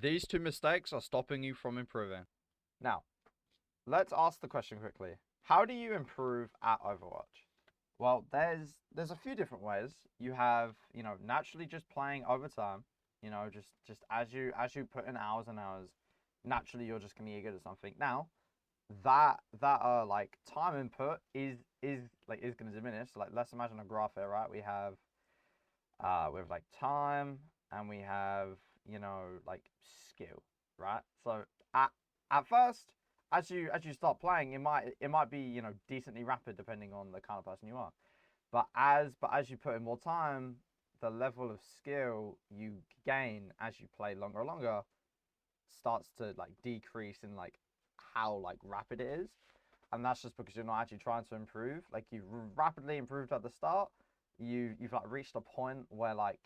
These two mistakes are stopping you from improving. Now, let's ask the question quickly. How do you improve at Overwatch? Well, there's a few different ways. You have, naturally just playing over time. Just as you put in hours and hours, naturally you're just gonna get good at something. Now, that like time input is gonna diminish. Like, let's imagine a graph here, right? We have like time, and we have, like skill, right? So at first, as you start playing, it might be, decently rapid depending on the kind of person you are. But as you put in more time, the level of skill you gain as you play longer and longer starts to like decrease in like how like rapid it is. And that's just because you're not actually trying to improve. Like, you've rapidly improved at the start. You've like reached a point where like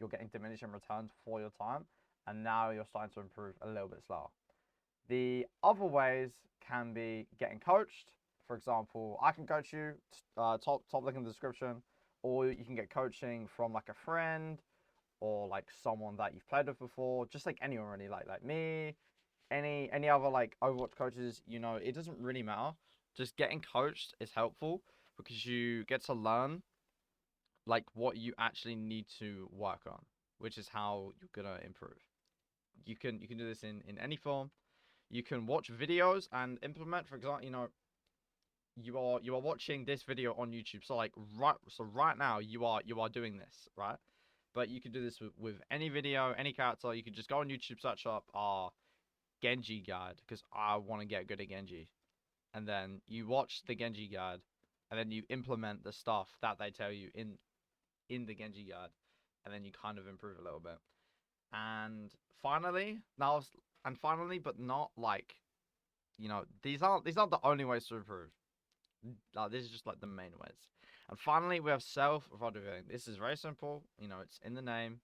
you're getting diminishing returns for your time, and now you're starting to improve a little bit slower. The other ways can be getting coached. For example, I can coach you. Top link in the description, or you can get coaching from like a friend or like someone that you've played with before. Just like anyone really, like me, any other like Overwatch coaches. It doesn't really matter. Just getting coached is helpful because you get to learn like what you actually need to work on, which is how you're gonna improve. You can do this in any form. You can watch videos and implement. For example, you are watching this video on YouTube. So right now you are doing this, right? But you can do this with any video, any character. You can just go on YouTube, search up Genji guide, because I want to get good at Genji, and then you watch the Genji guide, and then you implement the stuff that they tell you in the Genji guide, and then you kind of improve a little bit. And finally, but not like, these aren't the only ways to improve. Like, this is just like the main ways. And finally, we have self-reviewing. This is very simple. It's in the name.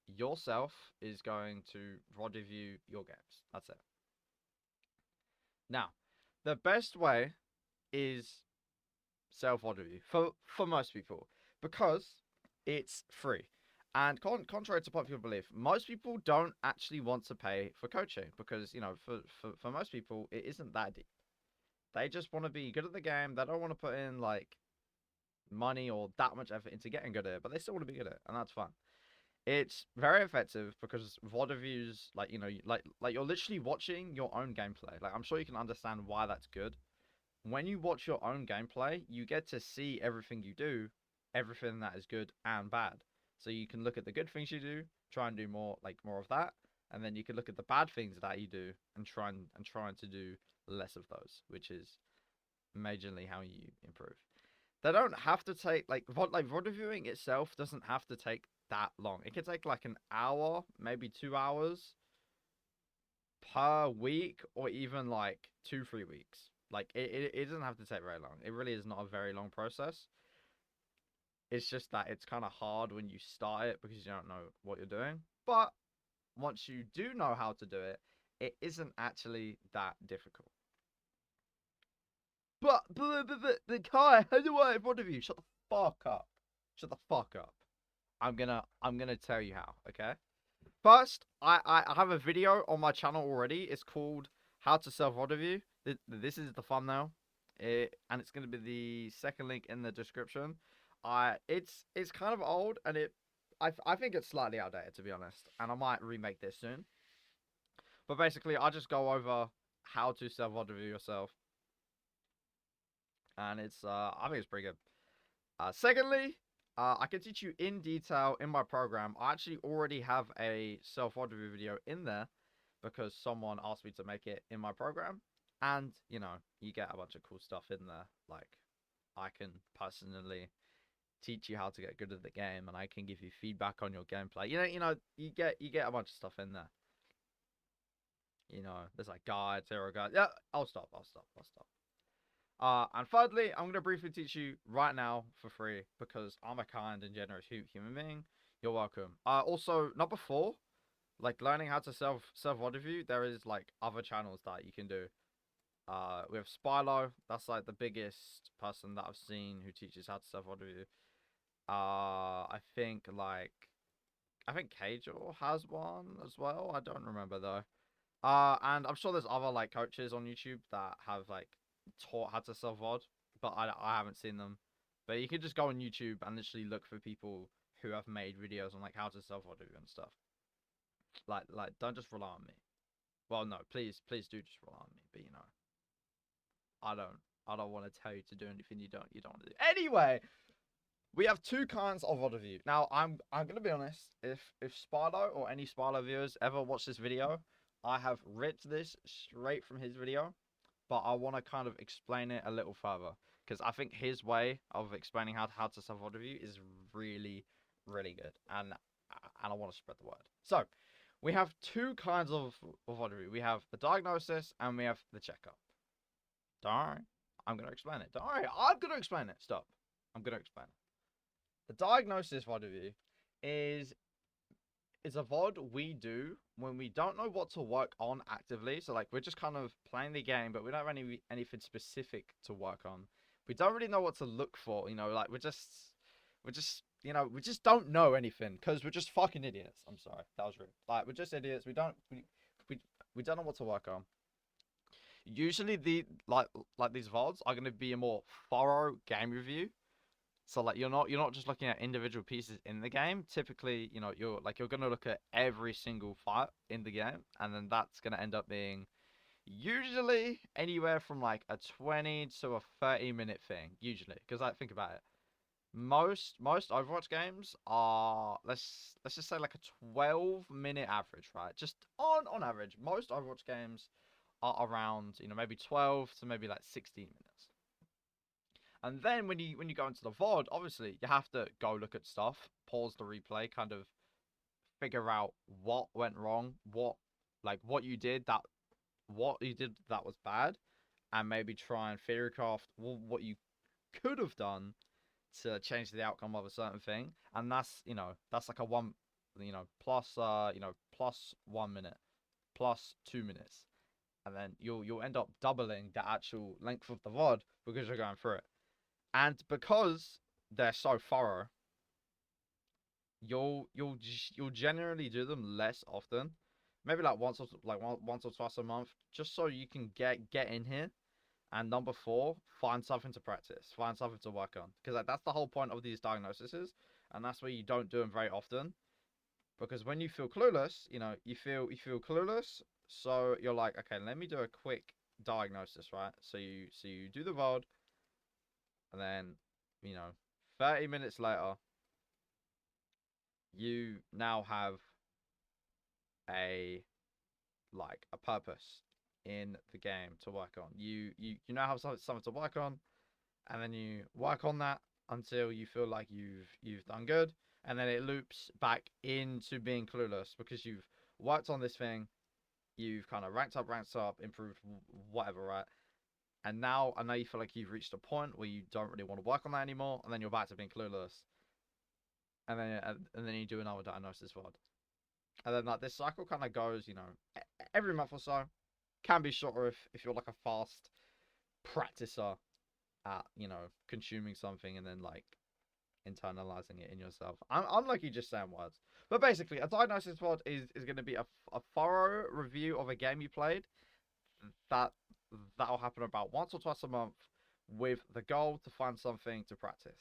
Yourself is going to review your games. That's it. Now, the best way is self-review for most people, because it's free. And contrary to popular belief, most people don't actually want to pay for coaching because, for most people, it isn't that deep. They just want to be good at the game. They don't want to put in like money or that much effort into getting good at it, but they still want to be good at it, and that's fun. It's very effective because VOD reviews, like, like you're literally watching your own gameplay. Like, I'm sure you can understand why that's good. When you watch your own gameplay, you get to see everything you do, everything that is good and bad. So you can look at the good things you do, try and do more of that, and then you can look at the bad things that you do and trying to do less of those, which is majorly how you improve. They don't have to take VOD reviewing itself doesn't have to take that long. It could take like an hour, maybe 2 hours per week, or even like 2-3 weeks. Like, it doesn't have to take very long. It really is not a very long process. It's just that it's kind of hard when you start it because you don't know what you're doing. But once you do know how to do it, it isn't actually that difficult. But Kai, how do I in front of you? Shut the fuck up. Shut the fuck up. I'm gonna tell you how, okay? First, I have a video on my channel already. It's called How to Self Review. This is the thumbnail. And it's gonna be the second link in the description. It's kind of old, and I think it's slightly outdated, to be honest. And I might remake this soon. But basically, I just go over how to self review yourself, and I think it's pretty good. Secondly, I can teach you in detail in my program. I actually already have a self-review video in there because someone asked me to make it in my program. And, you get a bunch of cool stuff in there. Like, I can personally teach you how to get good at the game, and I can give you feedback on your gameplay. You get a bunch of stuff in there. There's like guides, hero guides. Yeah, I'll stop. And thirdly, I'm going to briefly teach you right now for free because I'm a kind and generous human being. You're welcome. Also, number 4, like learning how to self review. There is like other channels that you can do. We have Spylo. That's like the biggest person that I've seen who teaches how to self review. I think like I think Cajal has one as well. I don't remember though. And I'm sure there's other like coaches on YouTube that have like taught how to sell VOD, but I haven't seen them. But you can just go on YouTube and literally look for people who have made videos on like how to sell VOD and stuff. Like don't just rely on me. Well, no, please do just rely on me. But you know, I don't want to tell you to do anything you don't want to do. Anyway, we have two kinds of VOD review. Now, I'm gonna be honest. If Sparlo or any Sparlo viewers ever watch this video, I have ripped this straight from his video, but I want to kind of explain it a little further because I think his way of explaining how to sell VOD review is really good, and I want to spread the word. So, we have two kinds of VOD review. We have the diagnosis and we have the checkup. Don't worry, I'm gonna explain it. Don't worry, I'm gonna explain it. Stop. I'm gonna explain it. The diagnosis VOD review is a VOD we do when we don't know what to work on actively. So like we're just kind of playing the game, but we don't have anything specific to work on. We don't really know what to look for, you know, like we're just you know, we just don't know anything because we're just fucking idiots. I'm sorry, that was rude. Like we're just idiots. We don't know what to work on. Usually the like these VODs are gonna be a more thorough game review. So like you're not just looking at individual pieces in the game. Typically, you know, you're gonna look at every single fight in the game, and then that's gonna end up being usually anywhere from like a 20 to a 30-minute thing. Usually, because like think about it, most Overwatch games are let's just say like a 12-minute average, right? Just on average, most Overwatch games are around, you know, maybe 12 to maybe like 16 minutes. And then when you go into the VOD, obviously you have to go look at stuff, pause the replay, kind of figure out what went wrong, what you did that was bad, and maybe try and theory craft what you could have done to change the outcome of a certain thing. And that's, you know, that's like a one, you know, plus plus 1 minute, plus 2 minutes, and then you'll end up doubling the actual length of the VOD because you're going through it. And because they're so thorough, you'll generally do them less often, maybe like once or twice a month, just so you can get in here. And number 4, find something to practice, find something to work on, because like, that's the whole point of these diagnoses, and that's why you don't do them very often. Because when you feel clueless, you know, you feel clueless, so you're like, okay, let me do a quick diagnosis, right? So you do the VOD. And then, you know, 30 minutes later, you now have a purpose in the game to work on. You now have something to work on, and then you work on that until you feel like you've done good, and then it loops back into being clueless because you've worked on this thing, you've kind of ranked up, improved whatever, right? And now I know you feel like you've reached a point where you don't really want to work on that anymore, and then you're back to being clueless. And then you do another diagnosis VOD. And then like this cycle kind of goes, you know, every month or so. Can be shorter if you're like a fast practicer at, you know, consuming something and then like internalizing it in yourself. I'm like you just saying words. But basically, a diagnosis VOD is going to be a thorough review of a game you played. That'll happen about once or twice a month with the goal to find something to practice.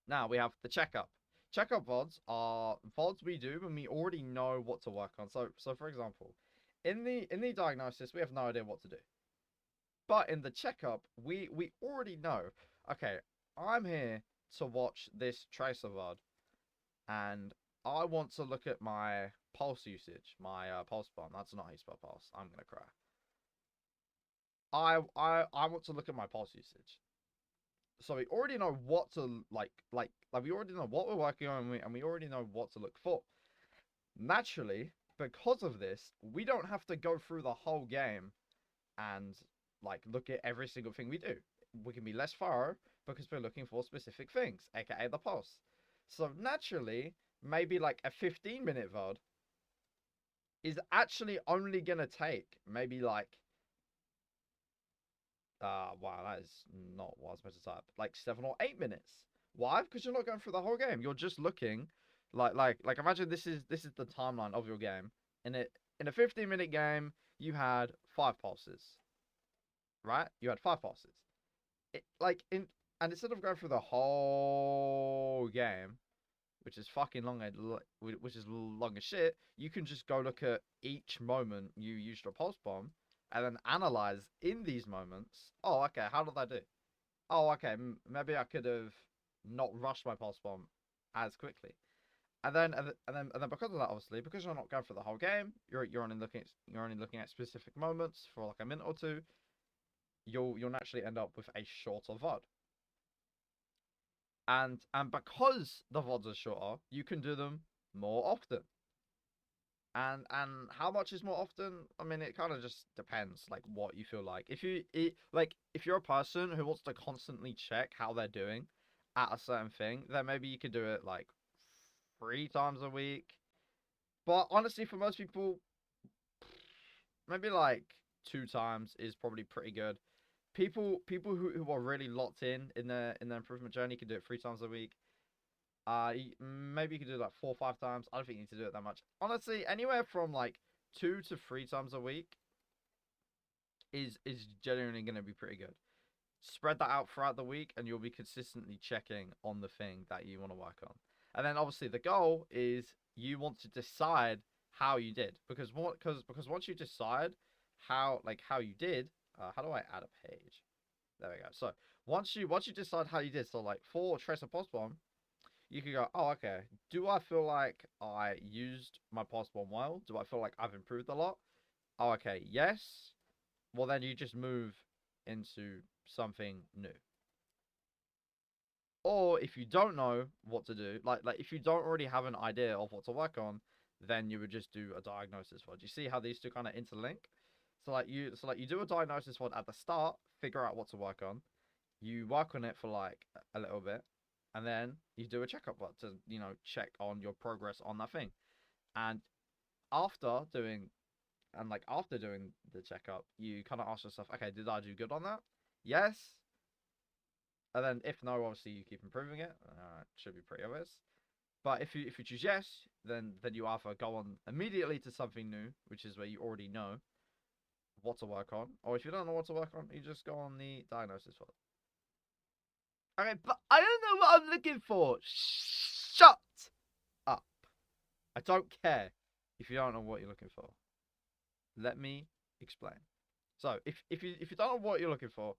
Now we have the checkup. Checkup VODs are VODs we do when we already know what to work on. So for example, in the diagnosis, we have no idea what to do. But in the checkup, we already know, okay, I'm here to watch this tracer VOD, and I want to look at my pulse usage, my pulse bomb. That's not how you spell pulse. I'm gonna cry. I want to look at my pulse usage. So we already know what to like we already know what we're working on, and we already know what to look for. Naturally, because of this, we don't have to go through the whole game and like look at every single thing we do. We can be less thorough because we're looking for specific things, aka the pulse. So naturally, maybe like a 15-minute VOD is actually only gonna take maybe like wow, that is not what I was meant to type. Like 7 or 8 minutes. Why? Because you're not going through the whole game. You're just looking Like imagine this is the timeline of your game. In a 15-minute game, you had 5 pulses, right? You had 5 pulses. It, like in and instead of going through the whole game, which is fucking long, which is long as shit, you can just go look at each moment you used your pulse bomb, and then analyze in these moments. Oh, okay, how did I do? Oh, okay, maybe I could have not rushed my pulse bomb as quickly. And then because of that, obviously, because you're not going for the whole game, you're only looking at specific moments for like a minute or two. You'll naturally end up with a shorter VOD. And because the VODs are shorter, you can do them more often. And how much is more often? I mean, it kind of just depends, like what you feel like. If you're a person who wants to constantly check how they're doing at a certain thing, then maybe you could do it like 3 times a week. But honestly, for most people, maybe like 2 times is probably pretty good. People who are really locked in their improvement journey can do it 3 times a week. Maybe you could do it like 4 or 5 times. I don't think you need to do it that much. Honestly, anywhere from like 2 to 3 times a week is genuinely going to be pretty good. Spread that out throughout the week, and you'll be consistently checking on the thing that you want to work on. And then obviously the goal is you want to decide how you did, because once you decide how you did, how do I add a page? There we go. So once you decide how you did, so like for Tracer Pulse Bomb, you can go, oh, okay. Do I feel like I used my pulse bomb well? Do I feel like I've improved a lot? Oh, okay. Yes. Well, then you just move into something new. Or if you don't know what to do, like if you don't already have an idea of what to work on, then you would just do a diagnosis VOD. You see how these two kind of interlink? So you do a diagnosis VOD at the start, figure out what to work on. You work on it for like a little bit, and then you do a checkup VOD to check on your progress on that thing. And after doing after doing the checkup, you kind of ask yourself, okay, did I do good on that? Yes. And then if no, obviously you keep improving it. Should be pretty obvious. But if you choose yes, then you either go on immediately to something new, which is where you already know what to work on, or if you don't know what to work on, you just go on the diagnosis VOD. Okay, but I don't know what I'm looking for. Shut up. I don't care if you don't know what you're looking for. Let me explain. So, if you don't know what you're looking for,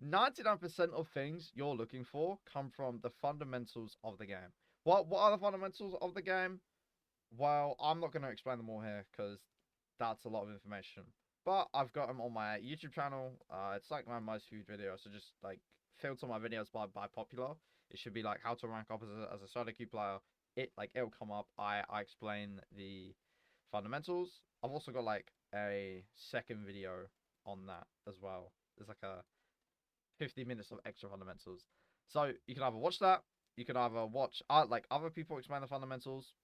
99% of things you're looking for come from the fundamentals of the game. What are the fundamentals of the game? Well, I'm not going to explain them all here because that's a lot of information. But I've got them on my YouTube channel. It's like my most viewed video, so just like filter my videos by popular. It should be like how to rank up as a solo queue player. It'll come up. I explain the fundamentals. I've also got like a second video on that as well. There's like a 50 minutes of extra fundamentals. So you can either watch that, you can either watch like other people explain the fundamentals,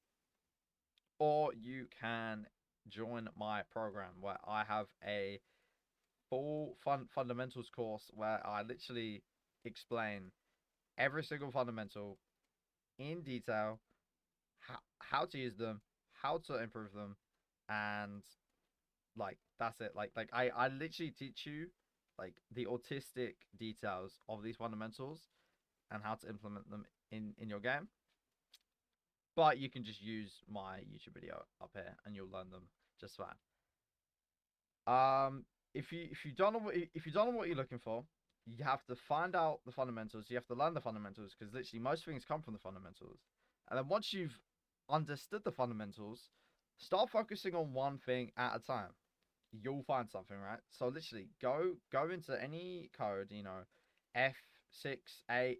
or you can join my program where I have a full fundamentals course where I literally explain every single fundamental in detail, how to use them, how to improve them, and like that's it. I literally teach you like the autistic details of these fundamentals and how to implement them in your game. But you can just use my YouTube video up here and you'll learn them just fine. If you don't know what you're looking for, you have to find out the fundamentals. You have to learn the fundamentals because literally most things come from the fundamentals. And then once you've understood the fundamentals, start focusing on one thing at a time. You'll find something, right? So literally go into any code, F68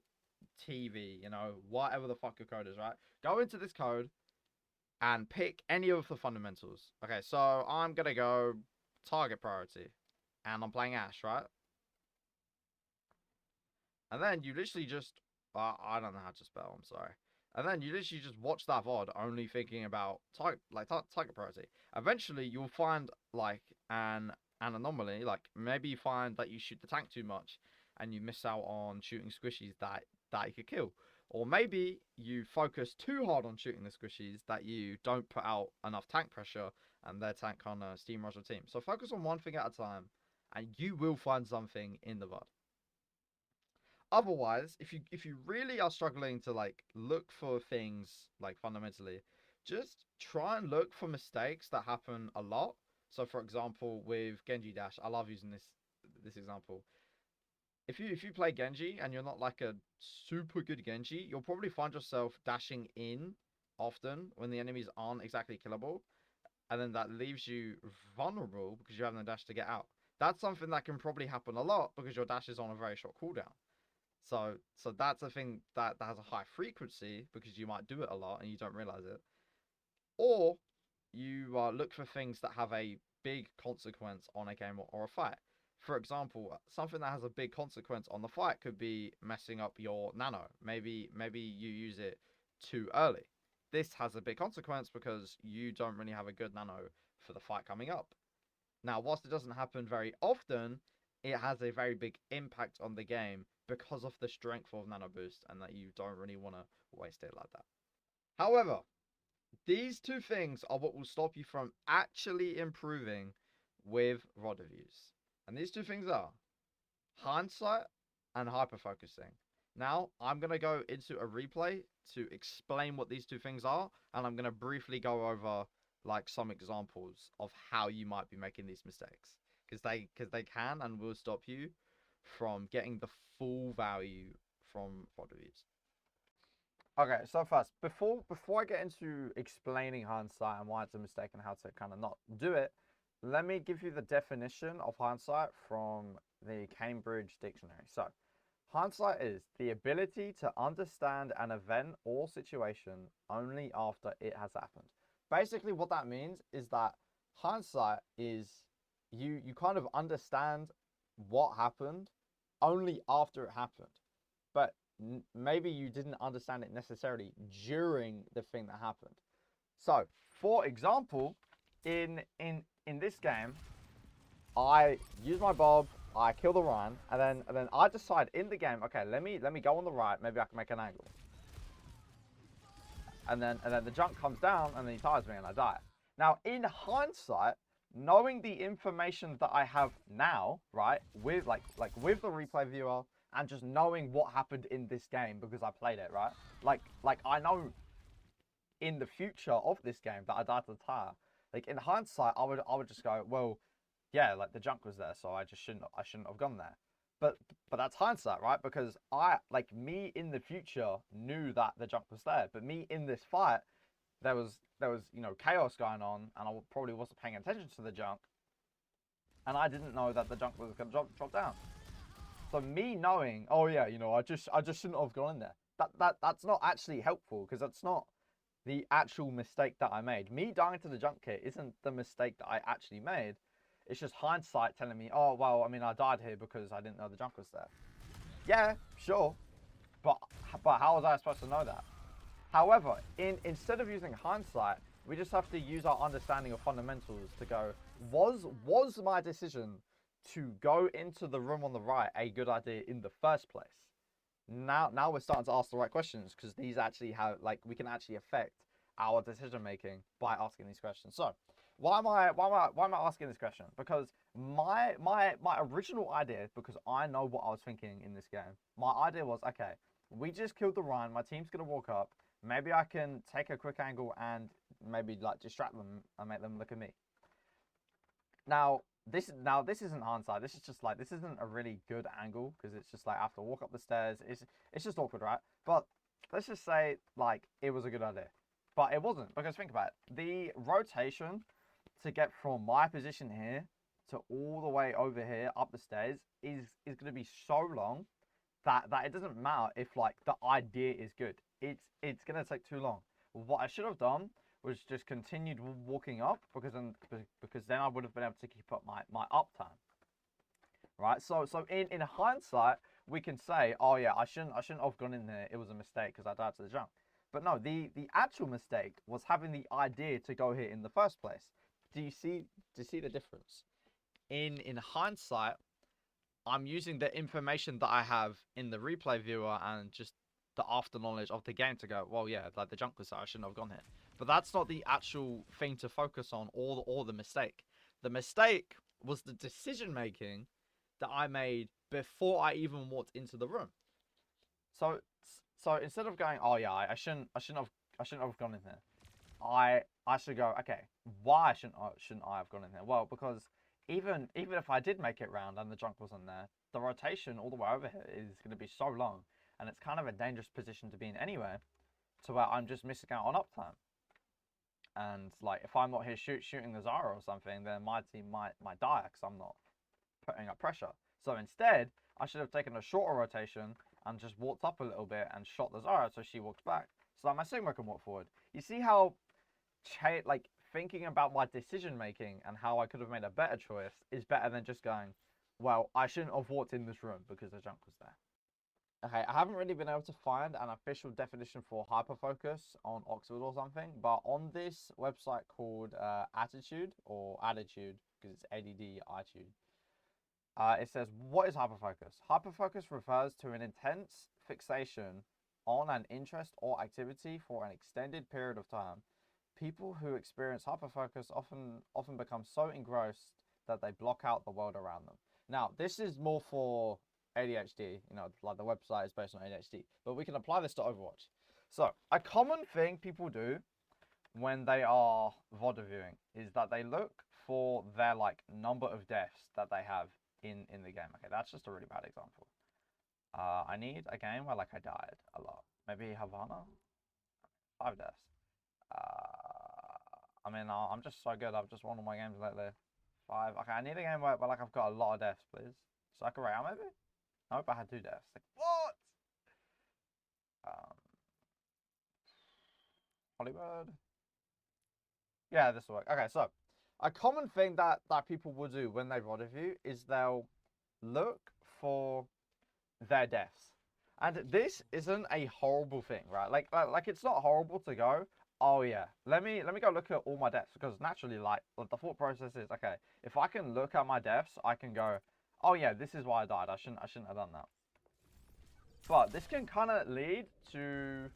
TV, whatever the fuck your code is, right? Go into this code and pick any of the fundamentals. Okay, so I'm gonna go target priority, and I'm playing Ash, right? And then you literally just, I don't know how to spell. I'm sorry. And then you literally just watch that VOD, only thinking about target priority. Eventually, you'll find like an anomaly. Like maybe you find that you shoot the tank too much, and you miss out on shooting squishies that you could kill. Or maybe you focus too hard on shooting the squishies that you don't put out enough tank pressure and their tank kind of steamrolls your team. So focus on one thing at a time and you will find something in the VOD. Otherwise, if you really are struggling to like look for things like fundamentally, just try and look for mistakes that happen a lot. So for example, with Genji Dash, I love using this example. If you play Genji and you're not like a super good Genji, you'll probably find yourself dashing in often when the enemies aren't exactly killable, and then that leaves you vulnerable because you have no dash to get out. That's something that can probably happen a lot because your dash is on a very short cooldown. So that's a thing that has a high frequency because you might do it a lot and you don't realize it. Or you look for things that have a big consequence on a game or a fight. For example, something that has a big consequence on the fight could be messing up your nano. Maybe you use it too early. This has a big consequence because you don't really have a good nano for the fight coming up. Now, whilst it doesn't happen very often, it has a very big impact on the game because of the strength of nano boost and that you don't really want to waste it like that. However, these two things are what will stop you from actually improving with VOD reviews. And these two things are hindsight and hyperfocusing. Now, I'm going to go into a replay to explain what these two things are, and I'm going to briefly go over like some examples of how you might be making these mistakes, because they can and will stop you from getting the full value from VOD reviews. Okay, so first, before I get into explaining hindsight and why it's a mistake and how to kind of not do it, let me give you the definition of hindsight from the Cambridge Dictionary. So, hindsight is the ability to understand an event or situation only after it has happened. Basically, what that means is that hindsight is you kind of understand what happened only after it happened. But maybe you didn't understand it necessarily during the thing that happened. So, for example, in this game, I use my bob, I kill the Ryan, and then I decide in the game, okay, let me go on the right, maybe I can make an angle. And then the junk comes down and then he tires me and I die. Now, in hindsight, knowing the information that I have now, right, with like with the replay viewer and just knowing what happened in this game because I played it, right? Like I know in the future of this game that I died to the tire. Like in hindsight, I would just go, well, yeah, like the junk was there, so I shouldn't have gone there. But that's hindsight, right? Because me in the future knew that the junk was there, but me in this fight, there was chaos going on, and I probably wasn't paying attention to the junk, and I didn't know that the junk was gonna drop down. So me knowing, oh yeah, I just shouldn't have gone in there. That's not actually helpful because that's not the actual mistake that I made. Me dying to the junk kit isn't the mistake that I actually made. It's just hindsight telling me, oh, well, I mean, I died here because I didn't know the junk was there. Yeah, sure. But how was I supposed to know that? However, instead of using hindsight, we just have to use our understanding of fundamentals to go, was my decision to go into the room on the right a good idea in the first place? Now we're starting to ask the right questions because these actually have, we can actually affect our decision making by asking these questions. So, why am I asking this question? Because my original idea, because I know what I was thinking in this game, my idea was, okay, we just killed the Ryan, my team's gonna walk up, maybe I can take a quick angle and maybe distract them and make them look at me. Now this isn't hindsight. This is just this isn't a really good angle because it's just I have to walk up the stairs. It's just awkward, right? But let's just say it was a good idea, but it wasn't, because think about it. The rotation to get from my position here to all the way over here up the stairs is going to be so long that it doesn't matter if the idea is good. It's going to take too long. What I should have done was just continued walking up because then I would have been able to keep up my uptime. Right? So in hindsight, we can say, oh yeah, I shouldn't have gone in there. It was a mistake because I died to the jump. But no, the actual mistake was having the idea to go here in the first place. Do you see the difference? In hindsight, I'm using the information that I have in the replay viewer and just the after knowledge of the game to go, well, yeah, like the junk was there, I shouldn't have gone here. But that's not the actual thing to focus on, or the mistake. The mistake was the decision making that I made before I even walked into the room. So instead of going, oh yeah, I shouldn't have gone in there. I should go, okay, why shouldn't I have gone in there? Well, because even if I did make it round and the junk wasn't there, the rotation all the way over here is going to be so long, and it's kind of a dangerous position to be in anyway, to where I'm just missing out on uptime. And like, if I'm not here shooting the Zara or something, then my team might die because I'm not putting up pressure. So instead, I should have taken a shorter rotation and just walked up a little bit and shot the Zara so she walked back, so that my Sigma can walk forward. You see how, like, thinking about my decision making and how I could have made a better choice is better than just going, well, I shouldn't have walked in this room because the junk was there. Okay, I haven't really been able to find an official definition for hyperfocus on Oxford or something, but on this website called Attitude, or Attitude, because it's ADD-itude, it says, what is hyperfocus? Hyperfocus refers to an intense fixation on an interest or activity for an extended period of time. People who experience hyperfocus often become so engrossed that they block out the world around them. Now, this is more for ADHD, you know, like the website is based on ADHD, but we can apply this to Overwatch. So, a common thing people do when they are VOD viewing is that they look for their, like, number of deaths that they have in the game. Okay, that's just a really bad example. I need a game where, like, I died a lot. Maybe Havana? 5 deaths. I mean, I'm just so good. I've just won all my games lately. 5. Okay, I need a game where like, I've got a lot of deaths, please. Sakura, maybe? Nope, I had 2 deaths. Like, what? Hollywood? Yeah, this will work. Okay, so a common thing that people will do when they VOD review is they'll look for their deaths. And this isn't a horrible thing, right? Like it's not horrible to go, oh yeah, let me go look at all my deaths, because naturally, like, the thought process is, okay, if I can look at my deaths, I can go, oh yeah, this is why I died. I shouldn't have done that. But this can kind of lead to,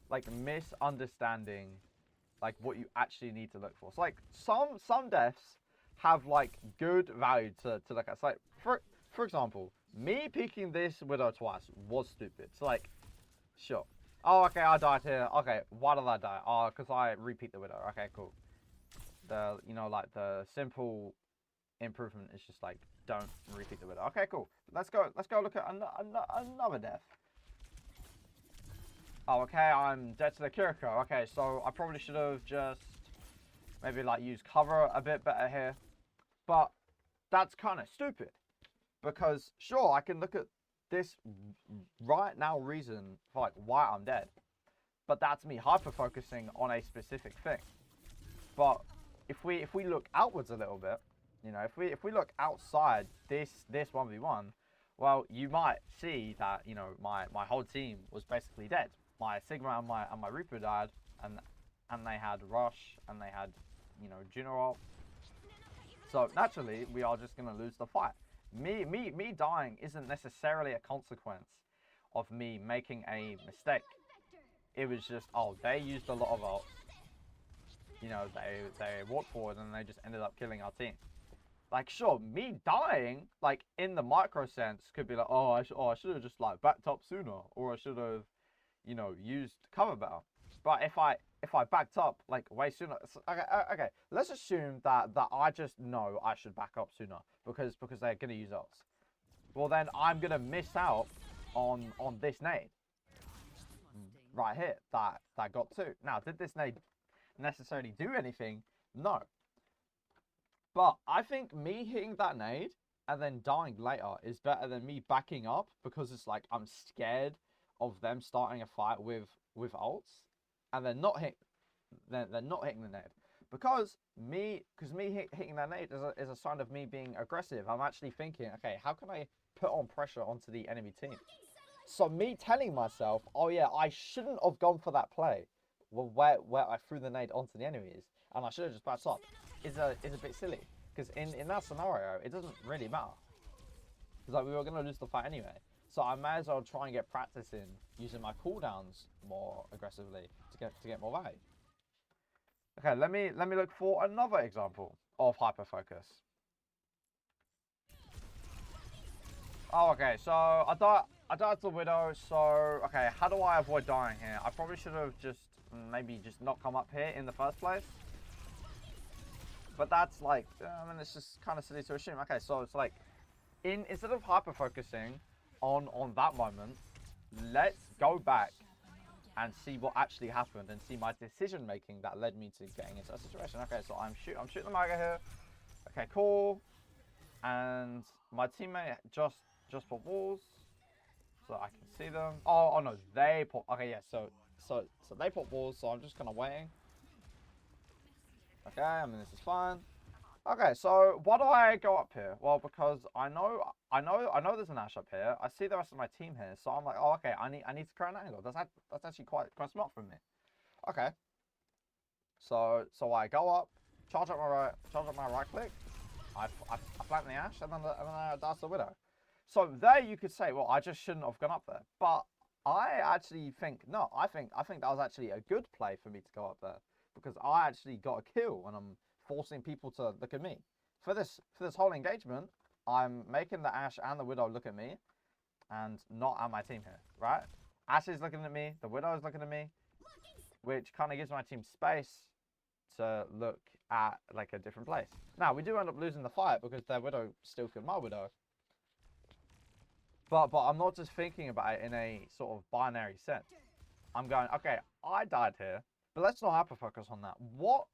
like, misunderstanding, like, what you actually need to look for. So, like, some deaths have, like, good value to look at. So, like, for example, me peeking this widow twice was stupid. So, like, sure. Oh, okay, I died here. Okay, why did I die? Oh, because I repeat the widow. Okay, cool. You know, like, the simple improvement is just, like, don't repeat the widow. Okay, cool. Let's go look at another death. Oh, okay, I'm dead to the Kiriko. Okay, so I probably should have just maybe, like, used cover a bit better here. But that's kind of stupid, because sure, I can look at this right now reason for, like, why I'm dead, but that's me hyper focusing on a specific thing. But if we look outwards a little bit, you know, if we look outside this 1v1, well, you might see that, you know, my whole team was basically dead. My Sigma and my Reaper died, and they had Rush, and they had, you know, Juno. So naturally, we are just gonna lose the fight. Me dying isn't necessarily a consequence of me making a mistake. It was just, oh, they used a lot of ults. You know, they walked forward and they just ended up killing our team. Like, sure, me dying, like, in the micro sense, could be like, oh, I should have just, like, backed up sooner, or I should have, you know, used cover better. But if I backed up, like, way sooner, okay, let's assume that I just know I should back up sooner because they're gonna use ults. Well, then I'm gonna miss out on this nade right here that got 2. Now, did this nade necessarily do anything? No. But I think me hitting that nade and then dying later is better than me backing up, because it's like I'm scared of them starting a fight with ults, and they're not hitting the nade. Because me hitting that nade is a sign of me being aggressive. I'm actually thinking, okay, how can I put on pressure onto the enemy team? So me telling myself, oh yeah, I shouldn't have gone for that play, where I threw the nade onto the enemies, and I should have just backed up, is a bit silly. Because in that scenario, it doesn't really matter, because, like, we were going to lose the fight anyway. So I may as well try and get practice in using my cooldowns more aggressively to get more value. Okay, let me look for another example of hyperfocus. Oh, okay, so I died to the Widow, so okay, how do I avoid dying here? I probably should have just maybe just not come up here in the first place. But that's like, I mean, it's just kind of silly to assume. Okay, so it's like, instead of hyper-focusing on that moment, let's go back and see what actually happened and see my decision-making that led me to getting into that situation. Okay, so I'm shooting the Maga here. Okay, cool. And my teammate just put walls, so I can see them. Oh no, they put. Okay, yeah. So they put walls. So I'm just kind of waiting. Okay, I mean, this is fine. Okay, so why do I go up here? Well, because I know there's an Ash up here. I see the rest of my team here, so I'm like, oh, okay, I need to create an angle. That's actually quite smart from me. Okay. So I go up, charge up my right click. I flank the Ash, and then I dash the Widow. So there you could say, well, I just shouldn't have gone up there. But I actually think no. I think that was actually a good play for me to go up there, because I actually got a kill and I'm forcing people to look at me. For this whole engagement, I'm making the Ash and the Widow look at me and not at my team here, right? Ash is looking at me, the Widow is looking at me, which kind of gives my team space to look at like a different place. Now, we do end up losing the fight because their Widow still killed my Widow. But I'm not just thinking about it in a sort of binary sense. I'm going, okay, I died here, but let's not hyper-focus on that. What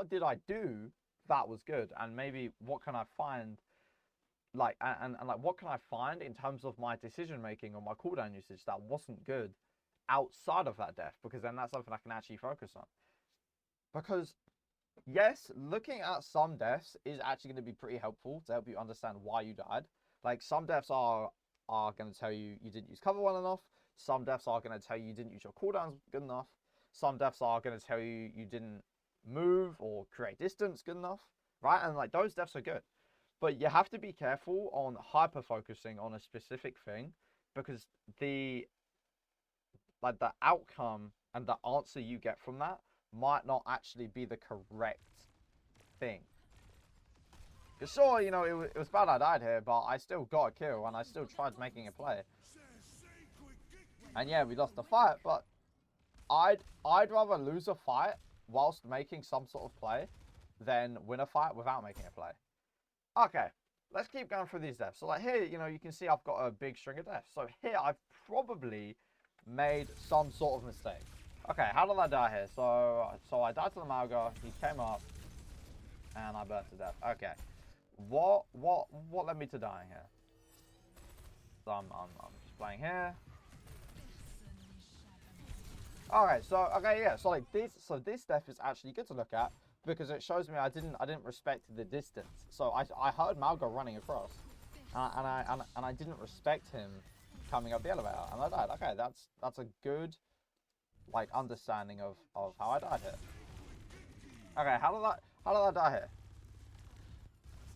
did I do that was good? And maybe what can I find, like, and like, what can I find in terms of my decision-making or my cooldown usage that wasn't good outside of that death? Because then that's something I can actually focus on. Because, yes, looking at some deaths is actually going to be pretty helpful to help you understand why you died. Like, some deaths are going to tell you didn't use cover well enough. Some deaths are going to tell you didn't use your cooldowns good enough. Some deaths are going to tell you didn't move or create distance good enough, right? And like, those deaths are good. But you have to be careful on hyper-focusing on a specific thing, because the outcome and the answer you get from that might not actually be the correct thing. Because sure, you know, it was bad I died here, but I still got a kill and I still tried making a play. And yeah, we lost the fight, but I'd rather lose a fight whilst making some sort of play than win a fight without making a play. Okay, let's keep going through these deaths. So like here, you know, you can see I've got a big string of deaths. So here I've probably made some sort of mistake. Okay, how did I die here? So I died to the Malga, he came up, and I burst to death. Okay. What led me to dying here? So I'm just playing here. Alright, so okay, yeah, so like this death is actually good to look at because it shows me I didn't respect the distance. So I heard Malga running across, and I didn't respect him coming up the elevator, and I died. Okay, that's a good like understanding of how I died here. Okay, how did I die here?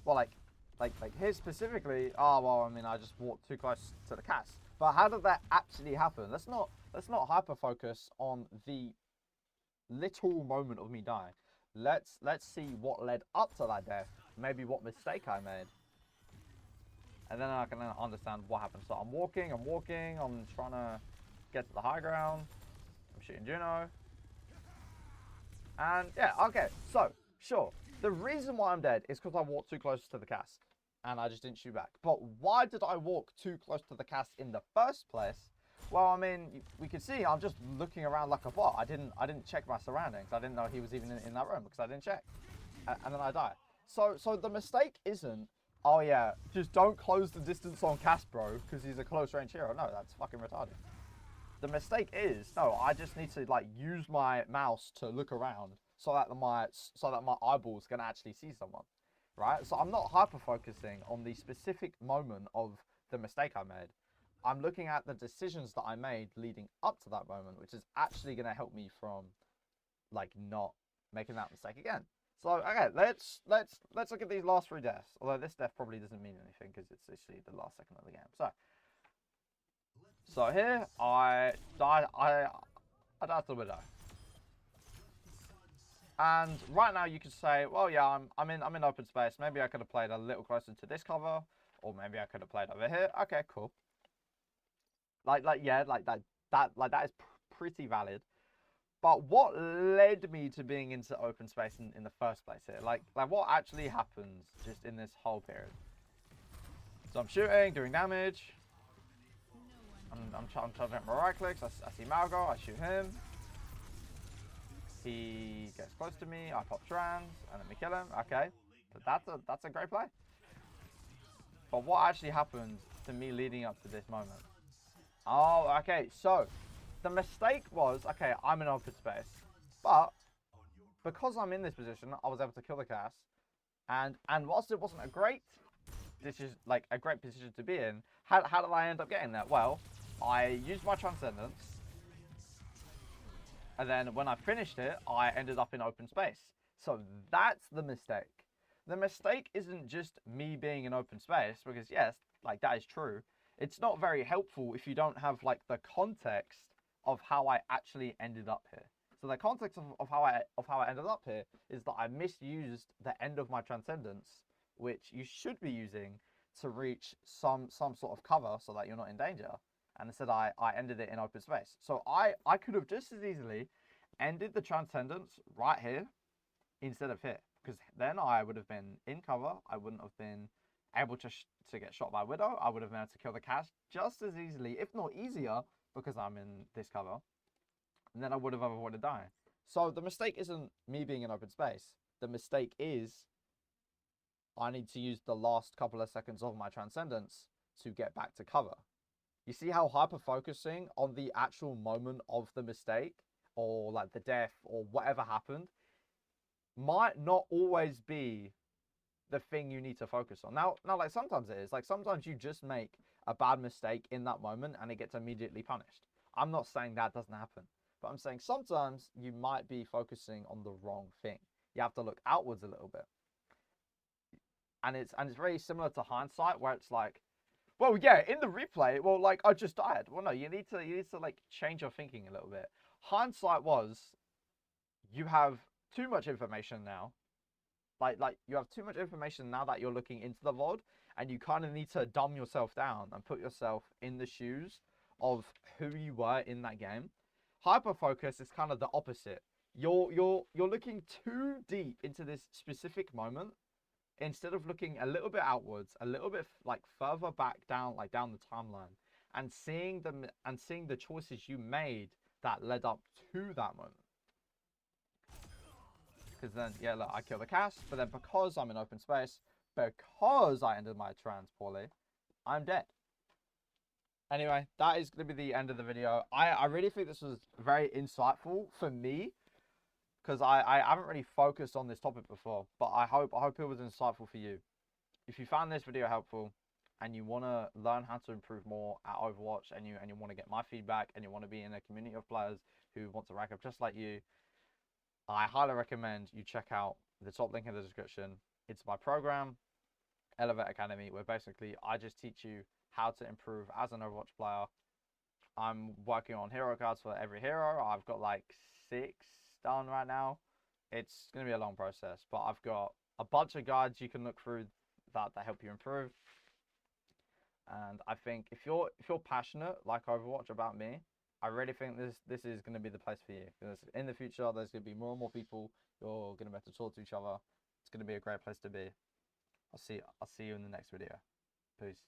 Well, like here specifically. Oh well, I mean, I just walked too close to the cast. But how did that actually happen? Let's not hyper focus on the little moment of me dying. Let's see what led up to that death. Maybe what mistake I made, and then I can understand what happened. So I'm walking. I'm trying to get to the high ground. I'm shooting Juno. And yeah, okay. So sure, the reason why I'm dead is because I walked too close to the cast and I just didn't shoot back. But why did I walk too close to the cast in the first place? Well, I mean, we could see I'm just looking around like a bot. I didn't check my surroundings. I didn't know he was even in that room because I didn't check. And then I die. So the mistake isn't, oh yeah, just don't close the distance on cast, bro, because he's a close range hero. No, that's fucking retarded. The mistake is, no, I just need to like use my mouse to look around so that my eyeballs can actually see someone, right? So I'm not hyper focusing on the specific moment of the mistake I made. I'm looking at the decisions that I made leading up to that moment, which is actually going to help me from like not making that mistake again. So okay, let's look at these last 3 deaths. Although this death probably doesn't mean anything because it's literally the last second of the game. So So here, I died to the widow. And right now you could say, well, yeah, I'm in open space. Maybe I could have played a little closer to this cover, or maybe I could have played over here. Okay, cool. Yeah, that is pretty valid. But what led me to being into open space in the first place here? Like what actually happens just in this whole period? So I'm shooting, doing damage. I'm charging my right clicks. I see Malgo. I shoot him. He gets close to me. I pop trans, and then we kill him. Okay, but that's a great play. But what actually happened to me leading up to this moment? Oh, okay. So the mistake was, okay, I'm in open space, but because I'm in this position, I was able to kill the cast, and whilst it wasn't a great, this is like a great position to be in. How did I end up getting that? Well, I used my transcendence, and then when I finished it, I ended up in open space. So that's the mistake. The mistake isn't just me being in open space, because yes, like that is true. It's not very helpful if you don't have like the context of how I actually ended up here. So the context of how I ended up here is that I misused the end of my transcendence, which you should be using to reach some sort of cover so that you're not in danger. And instead I ended it in open space. So I could have just as easily ended the transcendence right here instead of here, because then I would have been in cover. I wouldn't have been able to get shot by Widow. I would have been able to kill the cast just as easily, if not easier, because I'm in this cover. And then I would have avoided dying. So the mistake isn't me being in open space. The mistake is I need to use the last couple of seconds of my transcendence to get back to cover. You see how hyper focusing on the actual moment of the mistake, or like the death, or whatever happened, might not always be the thing you need to focus on. Now, like sometimes it is. Like sometimes you just make a bad mistake in that moment and it gets immediately punished. I'm not saying that doesn't happen, but I'm saying sometimes you might be focusing on the wrong thing. You have to look outwards a little bit. And it's very similar to hindsight, where it's like, well, yeah, in the replay, well, like I just died. Well, no, you need to like change your thinking a little bit. Hindsight was, you have too much information now. Like you have too much information now that you're looking into the VOD, and you kind of need to dumb yourself down and put yourself in the shoes of who you were in that game. Hyper focus is kind of the opposite. You're looking too deep into this specific moment, instead of looking a little bit outwards, a little bit like further back down, like down the timeline, and seeing the choices you made that led up to that moment. Because then, yeah, look, I kill the cast, but then because I'm in open space, because I ended my trans poorly, I'm dead. Anyway, that is going to be the end of the video. I really think this was very insightful for me, because I haven't really focused on this topic before, but I hope it was insightful for you. If you found this video helpful and you want to learn how to improve more at Overwatch, and you want to get my feedback, and you want to be in a community of players who want to rank up just like you, I highly recommend you check out the top link in the description. It's my program, Elevate Academy, where basically I just teach you how to improve as an Overwatch player. I'm working on hero cards for every hero. I've got like 6 done right now. It's going to be a long process, but I've got a bunch of guides you can look through that help you improve. And I think if you're passionate like Overwatch about me, I really think this is going to be the place for you, because in the future there's going to be more and more people. You're going to be able to talk to each other. It's going to be a great place to be. I'll see you in the next video. Peace.